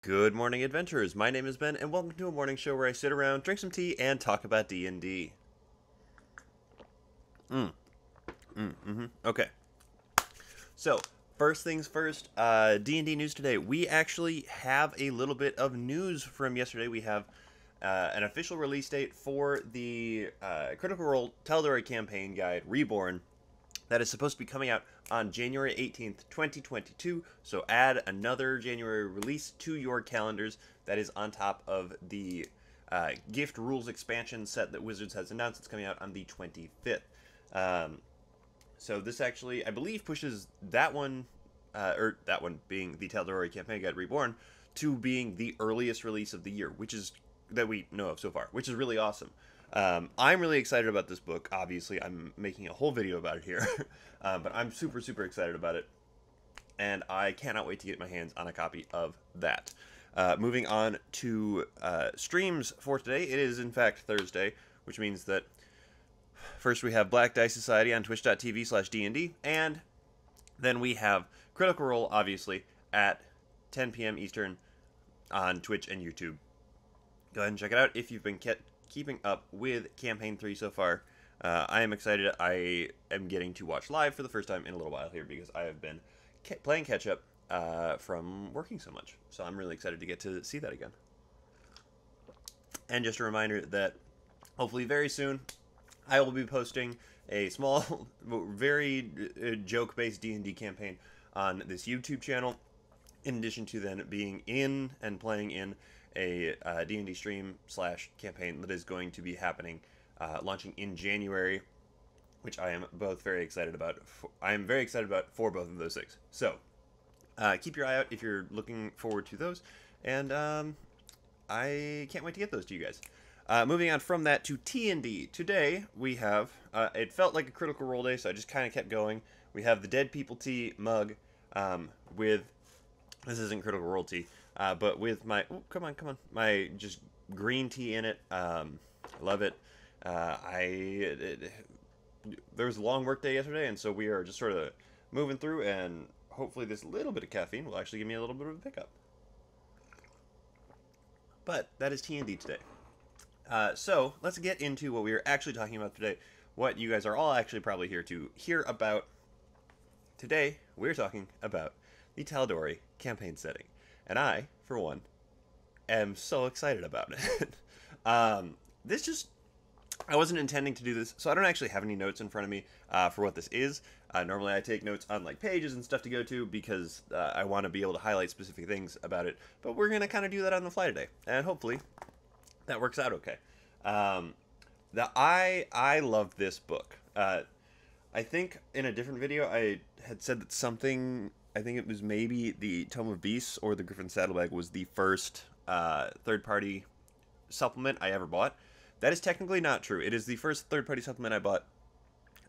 Good morning, adventurers. My name is Ben, and welcome to a morning show where I sit around, drink some tea, and talk about D&D. Okay. So, first things first, D&D news today. We actually have a little bit of news from yesterday. We have an official release date for the Critical Role Tal'dorei campaign guide, Reborn, that is supposed to be coming out on January 18th, 2022. So add another January release to your calendars. That is on top of the Gift Rules expansion set that Wizards has announced. It's coming out on the 25th. So this actually, I believe, pushes that one, or that one being the Tal'dorei campaign guide Reborn, to being the earliest release of the year, which is that we know of so far, which is really awesome. I'm really excited about this book. Obviously, I'm making a whole video about it here, but I'm super, super excited about it, and I cannot wait to get my hands on a copy of that. Moving on to streams for today, it is in fact Thursday, which means that first we have Black Dice Society on twitch.tv/DND, and then we have Critical Role, obviously, at 10 p.m. Eastern on Twitch and YouTube. Go ahead and check it out if you've been keeping up with Campaign 3 so far. I am excited. I am getting to watch live for the first time in a little while here because I have been playing catch-up from working so much. So I'm really excited to get to see that again. And just a reminder that hopefully very soon I will be posting a small, very joke-based D&D campaign on this YouTube channel, in addition to then being in and playing in a D&D stream / campaign that is going to be happening, launching in January, which I am both very excited about. I am very excited about for both of those things. So keep your eye out if you're looking forward to those, and I can't wait to get those to you guys. Moving on from that to T&D. Today we have, it felt like a Critical Role day, so I just kind of kept going. We have the Dead People Tea mug with, this isn't Critical Role tea, but with my, oh, come on, my just green tea in it. Love it. There was a long work day yesterday, and so we are just sort of moving through, and hopefully this little bit of caffeine will actually give me a little bit of a pickup. But that is T&D today. So let's get into what we are actually talking about today, what you guys are all actually probably here to hear about. Today, we're talking about the Tal'dorei campaign setting, and I, for one, am so excited about it. I wasn't intending to do this, so I don't actually have any notes in front of me for what this is. Normally I take notes on like pages and stuff to go to because I want to be able to highlight specific things about it, but we're going to kind of do that on the fly today, and hopefully that works out okay. I love this book. I think in a different video I had said that something, I think it was maybe the Tome of Beasts or the Griffin Saddlebag was the first third-party supplement I ever bought. That is technically not true. It is the first third-party supplement I bought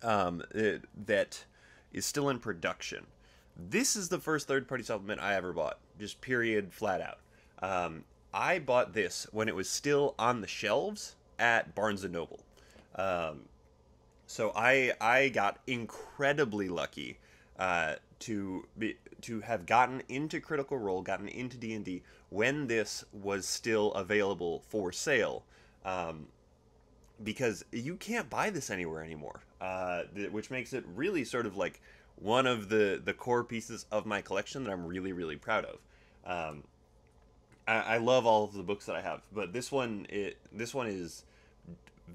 that is still in production. This is the first third-party supplement I ever bought, just period, flat out. I bought this when it was still on the shelves at Barnes & Noble. So I got incredibly lucky to have gotten into Critical Role, gotten into D&D when this was still available for sale, because you can't buy this anywhere anymore, which makes it really sort of like one of the core pieces of my collection that I'm really, really proud of. I love all of the books that I have, but this one is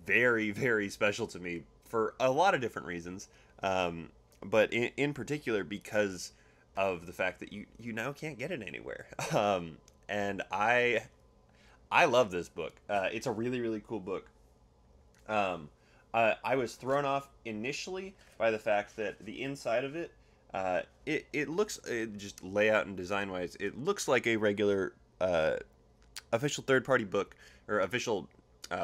very, very special to me for a lot of different reasons, but in particular because of the fact that you now can't get it anywhere. And I love this book. It's a really, really cool book. I was thrown off initially by the fact that the inside of it, it looks, just layout and design wise, it looks like a regular official third-party book or official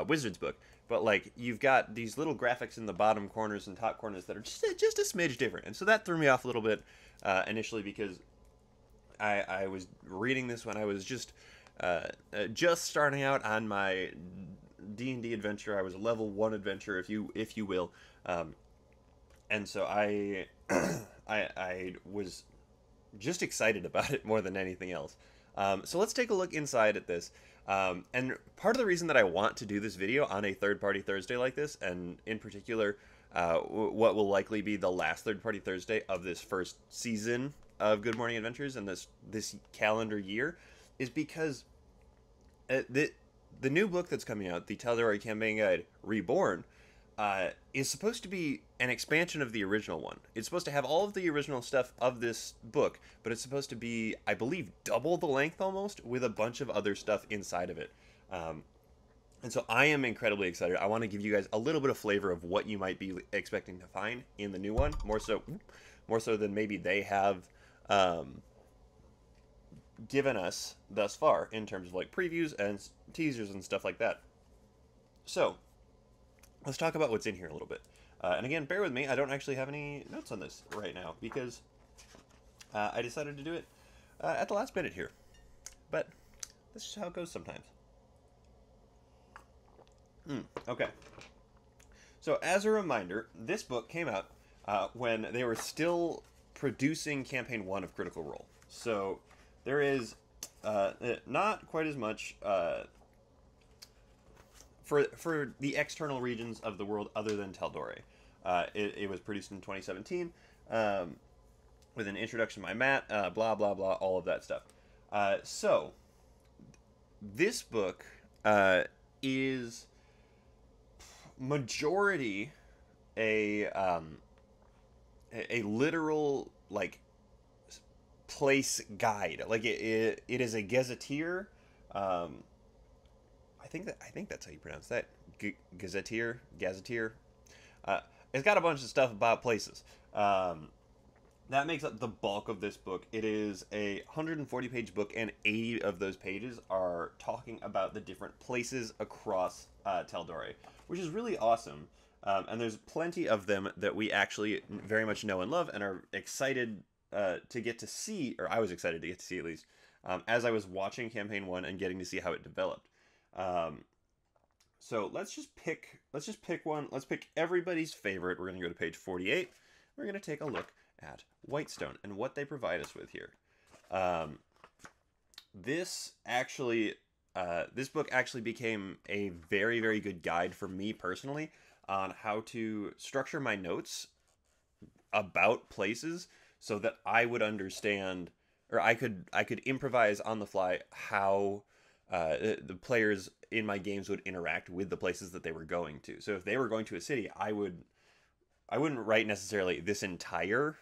Wizards book, but like you've got these little graphics in the bottom corners and top corners that are just a smidge different, and so that threw me off a little bit initially because I was reading this when I was just starting out on my D&D adventure. I was a level 1 adventurer, if you will, and so I was just excited about it more than anything else. So let's take a look inside at this. And part of the reason that I want to do this video on a third-party Thursday like this, and in particular, what will likely be the last third-party Thursday of this first season of Good Morning Adventures and this calendar year, is because the new book that's coming out, the Tal'dorei Campaign Guide Reborn, is supposed to be an expansion of the original one. It's supposed to have all of the original stuff of this book, but it's supposed to be, I believe, double the length almost, with a bunch of other stuff inside of it. And so I am incredibly excited. I want to give you guys a little bit of flavor of what you might be expecting to find in the new one, more so than maybe they have given us thus far in terms of like previews and teasers and stuff like that. So let's talk about what's in here a little bit. And again, bear with me. I don't actually have any notes on this right now because I decided to do it at the last minute here. But this is how it goes sometimes. Okay. So as a reminder, this book came out when they were still producing Campaign 1 of Critical Role. So there is not quite as much for the external regions of the world other than Tal'dorei. It was produced in 2017 with an introduction by Matt, blah, blah, blah, all of that stuff. So this book is majority a literal, like, place guide. Like it is a gazetteer. I think that's how you pronounce that. Gazetteer. It's got a bunch of stuff about places. That makes up the bulk of this book. It is a 140-page book, and 80 of those pages are talking about the different places across Tal'dorei, which is really awesome. And there's plenty of them that we actually very much know and love and are excited to get to see, or I was excited to get to see at least, as I was watching Campaign 1 and getting to see how it developed. So let's just pick one. Let's pick everybody's favorite. We're going to go to page 48. We're going to take a look at Whitestone and what they provide us with here. This book actually became a very, very good guide for me personally on how to structure my notes about places so that I would understand, or I could improvise on the fly how the players in my games would interact with the places that they were going to. So if they were going to a city, I wouldn't write necessarily this entire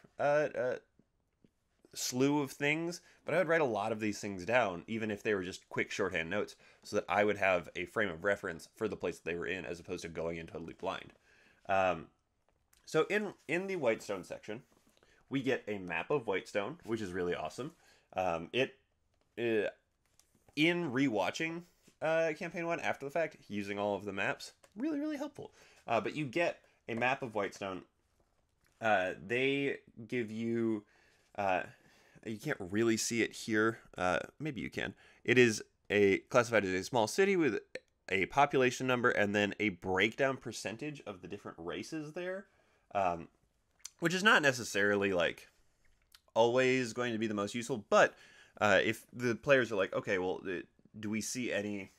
slew of things, but I would write a lot of these things down, even if they were just quick shorthand notes, so that I would have a frame of reference for the place that they were in, as opposed to going in totally blind. So in the Whitestone section, we get a map of Whitestone, which is really awesome. In rewatching Campaign 1 after the fact, using all of the maps, really, really helpful. But you get a map of Whitestone. They give you... you can't really see it here. Maybe you can. It is classified as a small city with a population number and then a breakdown percentage of the different races there, which is not necessarily like always going to be the most useful. But if the players are like, okay, well, do we see any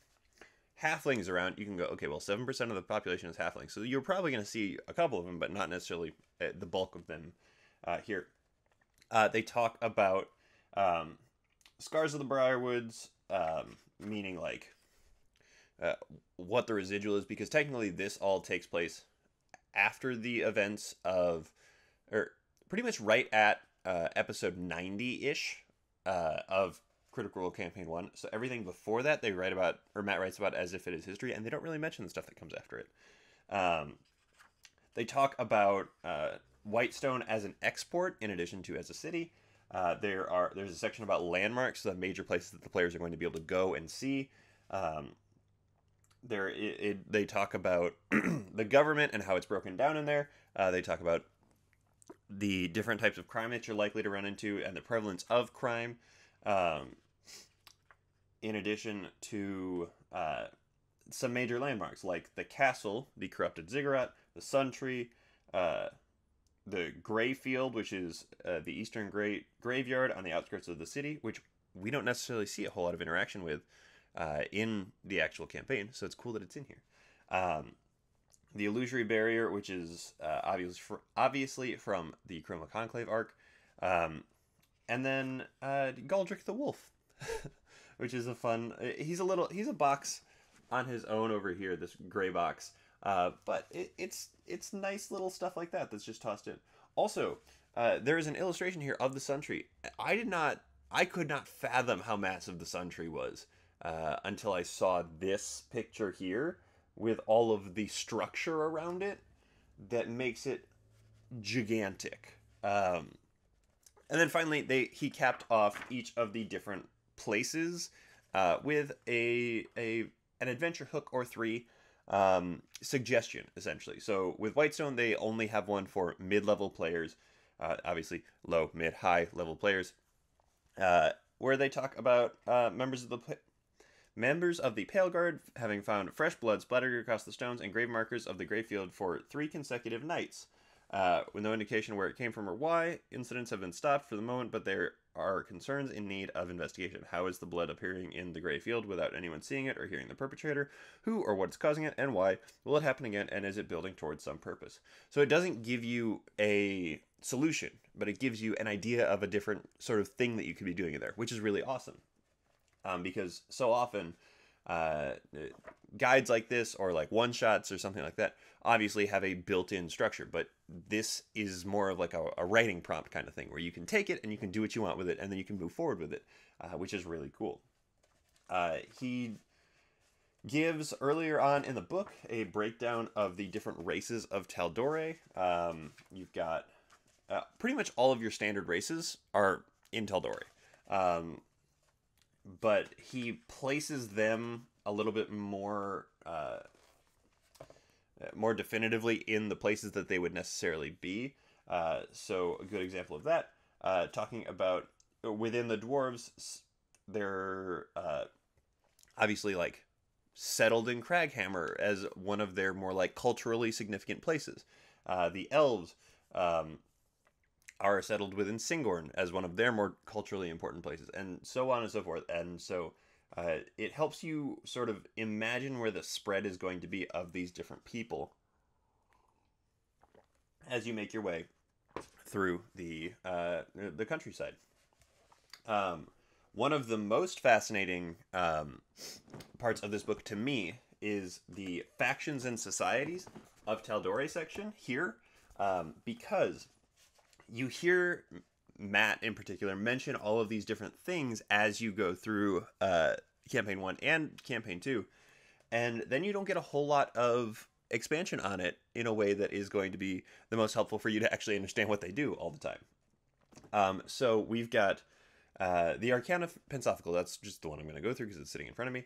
halflings around? You can go, okay, well, 7% of the population is halflings, so you're probably going to see a couple of them, but not necessarily the bulk of them here. They talk about Scars of the Briarwoods, meaning like what the residual is, because technically this all takes place after the events of, or pretty much right at episode 90-ish of Critical Role Campaign 1. So everything before that they write about, or Matt writes about, as if it is history, and they don't really mention the stuff that comes after it. They talk about Whitestone as an export in addition to as a city. There's a section about landmarks, the major places that the players are going to be able to go and see. They talk about the government and how it's broken down in there. They talk about the different types of crime that you're likely to run into and the prevalence of crime. In addition to some major landmarks like the castle, the corrupted ziggurat, the sun tree, the Grey Field, which is the eastern graveyard on the outskirts of the city, which we don't necessarily see a whole lot of interaction with in the actual campaign. So it's cool that it's in here. The Illusory Barrier, which is obviously from the Chroma Conclave arc, and then Galdrick the Wolf, which is a fun. He's a box on his own over here. This gray box, but it's nice little stuff like that that's just tossed in. Also, there is an illustration here of the Sun Tree. I could not fathom how massive the Sun Tree was until I saw this picture here with all of the structure around it that makes it gigantic. And then finally, he capped off each of the different places with an adventure hook or three suggestion, essentially. So with Whitestone, they only have one for mid-level players, obviously low, mid, high level players, where they talk about members of the Pale Guard having found fresh blood splattered across the stones and grave markers of the Greyfield for 3 consecutive nights. With no indication where it came from or why, incidents have been stopped for the moment, but there are concerns in need of investigation. How is the blood appearing in the Greyfield without anyone seeing it or hearing the perpetrator? Who or what is causing it, and why? Will it happen again, and is it building towards some purpose? So it doesn't give you a solution, but it gives you an idea of a different sort of thing that you could be doing in there, which is really awesome. Because so often guides like this or like one-shots or something like that obviously have a built-in structure, but this is more of like a writing prompt kind of thing where you can take it and you can do what you want with it and then you can move forward with it, which is really cool. He gives earlier on in the book a breakdown of the different races of Tal'dorei. You've got pretty much all of your standard races are in Tal'dorei. But he places them a little bit more definitively in the places that they would necessarily be. So a good example of that, talking about within the dwarves, they're obviously like settled in Craghammer as one of their more like culturally significant places. The elves are settled within Singorn as one of their more culturally important places, and so on and so forth. And so it helps you sort of imagine where the spread is going to be of these different people as you make your way through the countryside. One of the most fascinating parts of this book to me is the factions and societies of Tal'dorei section here, because you hear Matt in particular mention all of these different things as you go through campaign 1 and campaign 2, and then you don't get a whole lot of expansion on it in a way that is going to be the most helpful for you to actually understand what they do all the time. So we've got the Arcana Pensophical. That's just the one I'm going to go through because it's sitting in front of me.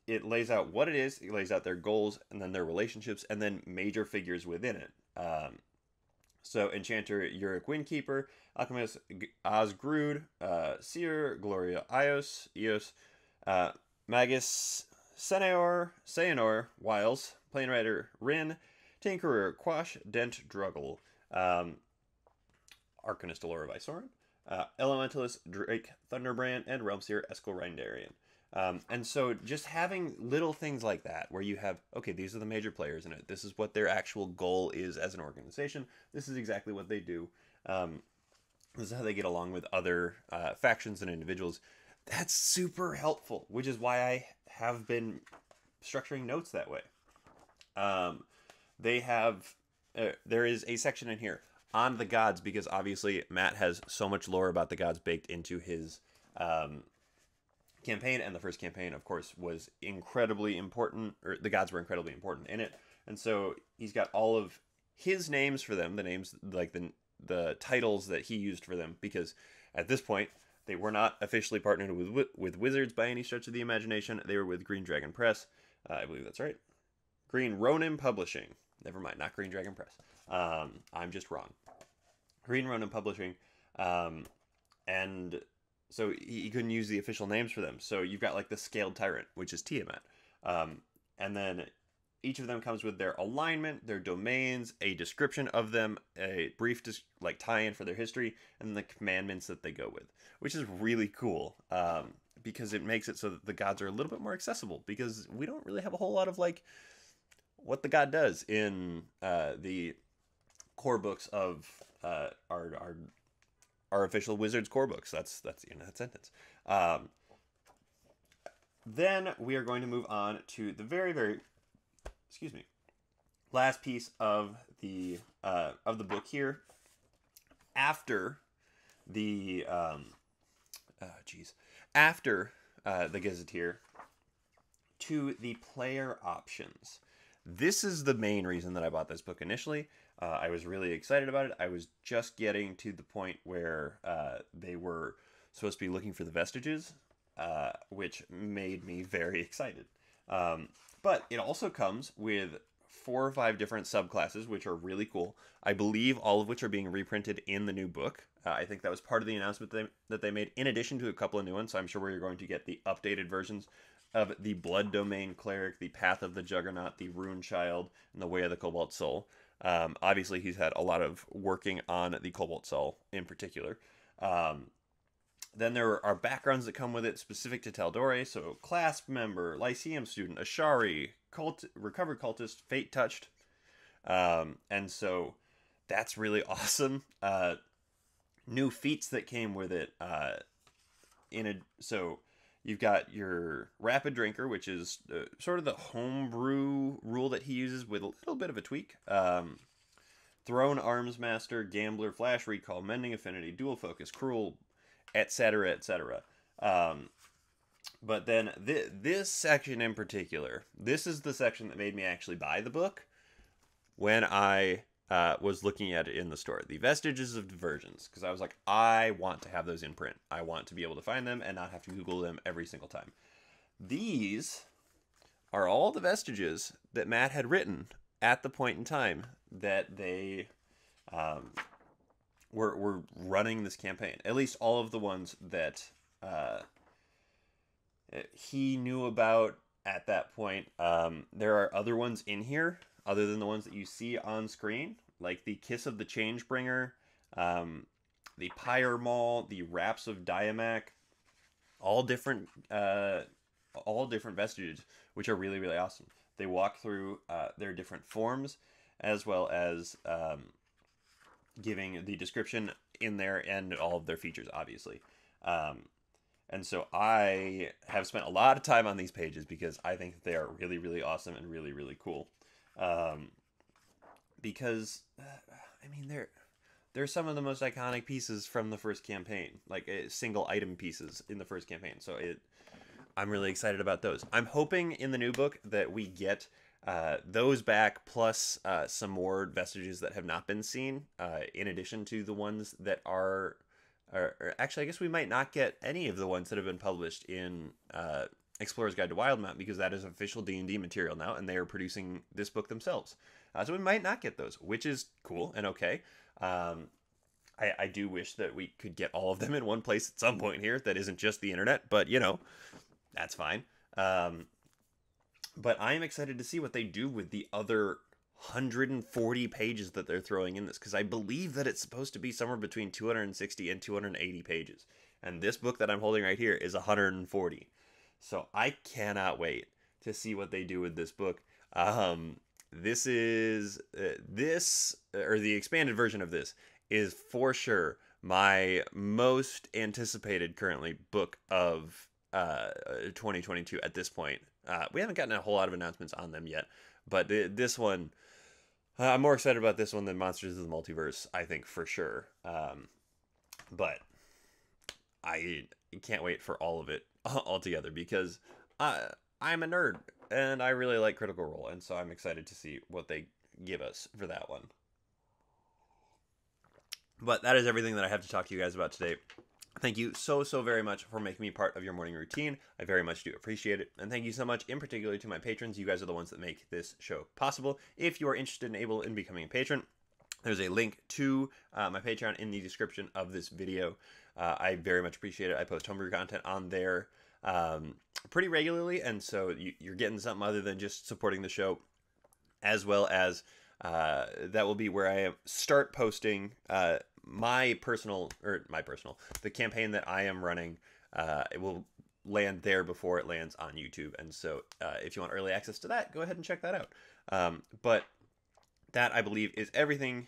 It lays out what it is, it lays out their goals, and then their relationships, and then major figures within it. So Enchanter Uric Windkeeper, Alchemist Osgrud, Seer Gloria Eos, Magus Seanor, Wiles, Planerider Rin, Tinkerer Quash, Dent Druggle, Arcanist Allura Visorin, Elementalist Drake Thunderbrand, and Realmseer Eskel Rindarian. And so just having little things like that where you have, okay, these are the major players in it. This is what their actual goal is as an organization. This is exactly what they do. This is how they get along with other factions and individuals. That's super helpful, which is why I have been structuring notes that way. They have, there is a section in here on the gods, because obviously Matt has so much lore about the gods baked into his campaign, and the first campaign, of course, was incredibly important, or the gods were incredibly important in it, and so he's got all of his names for them, the names, like the titles that he used for them, because at this point, they were not officially partnered with Wizards by any stretch of the imagination. They were with Green Dragon Press. I believe that's right. Green Ronin Publishing. Never mind, not Green Dragon Press. I'm just wrong. Green Ronin Publishing. And so he couldn't use the official names for them. So you've got like the Scaled Tyrant, which is Tiamat. And then each of them comes with their alignment, their domains, a description of them, a brief like tie-in for their history, and the commandments that they go with, which is really cool. Because it makes it so that the gods are a little bit more accessible, because we don't really have a whole lot of like what the god does in the core books of our official Wizards core books. That's the end of that sentence. Then we are going to move on to the very last piece of the book here. After the the Gazetteer, to the player options. This is the main reason that I bought this book initially. I was really excited about it. I was just getting to the point where they were supposed to be looking for the vestiges, which made me very excited. But it also comes with 4 or 5 different subclasses, which are really cool. I believe all of which are being reprinted in the new book. I think that was part of the announcement that they made, in addition to a couple of new ones. So I'm sure we're going to get the updated versions of the Blood Domain Cleric, the Path of the Juggernaut, the Rune Child, and the Way of the Cobalt Soul. Obviously, he's had a lot of working on the Cobalt Soul in particular. Then there are backgrounds that come with it specific to Tal'dorei, so Clasp member, Lyceum student, Ashari, recovered cultist, Fate touched. And so that's really awesome. New feats that came with it. So you've got your Rapid Drinker, which is sort of the homebrew rule that he uses with a little bit of a tweak. Throne Arms Master, Gambler, Flash Recall, Mending Affinity, Dual Focus, Cruel, etc., etc. But then this section in particular, this is the section that made me actually buy the book when I was looking at it in the store. The Vestiges of Diversions, because I was like, I want to have those in print. I want to be able to find them and not have to Google them every single time. These are all the vestiges that Matt had written at the point in time that they were running this campaign. At least all of the ones that he knew about at that point. There are other ones in here other than the ones that you see on screen, like the Kiss of the Changebringer, the Pyre Maul, the Raps of Diamac, all different vestiges, which are really, really awesome. They walk through their different forms, as well as giving the description in there and all of their features, obviously. And so I have spent a lot of time on these pages because I think they are really, really awesome and really, really cool. Because, I mean, they're some of the most iconic pieces from the first campaign, like single item pieces in the first campaign. So I'm really excited about those. I'm hoping in the new book that we get those back, plus some more vestiges that have not been seen, in addition to the ones that are actually, I guess we might not get any of the ones that have been published in Explorer's Guide to Wildemount, because that is official D&D material now, and they are producing this book themselves. So we might not get those, which is cool and okay. I do wish that we could get all of them in one place at some point here that isn't just the internet, but, you know, that's fine. But I am excited to see what they do with the other 140 pages that they're throwing in this, because I believe that it's supposed to be somewhere between 260 and 280 pages. And this book that I'm holding right here is 140. So I cannot wait to see what they do with this book. This is the expanded version of this is for sure my most anticipated currently book of 2022 at this point. We haven't gotten a whole lot of announcements on them yet, but this one, I'm more excited about this one than Monsters of the Multiverse, I think, for sure. But I can't wait for all of it altogether, because I'm a nerd and I really like Critical Role, and so I'm excited to see what they give us for that one. But that is everything that I have to talk to you guys about today. Thank you so very much for making me part of your morning routine. I very much do appreciate it. And thank you so much in particular to my patrons. You guys are the ones that make this show possible. If you are interested and able in becoming a patron, there's a link to my Patreon in the description of this video. I very much appreciate it. I post homebrew content on there pretty regularly, and so you're getting something other than just supporting the show. as well as that will be where I start posting the campaign that I am running. It will land there before it lands on YouTube, and so if you want early access to that, go ahead and check that out. But that, I believe, is everything.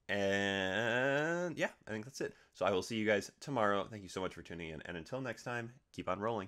And yeah, I think that's it. So I will see you guys tomorrow. Thank you so much for tuning in. And until next time, keep on rolling.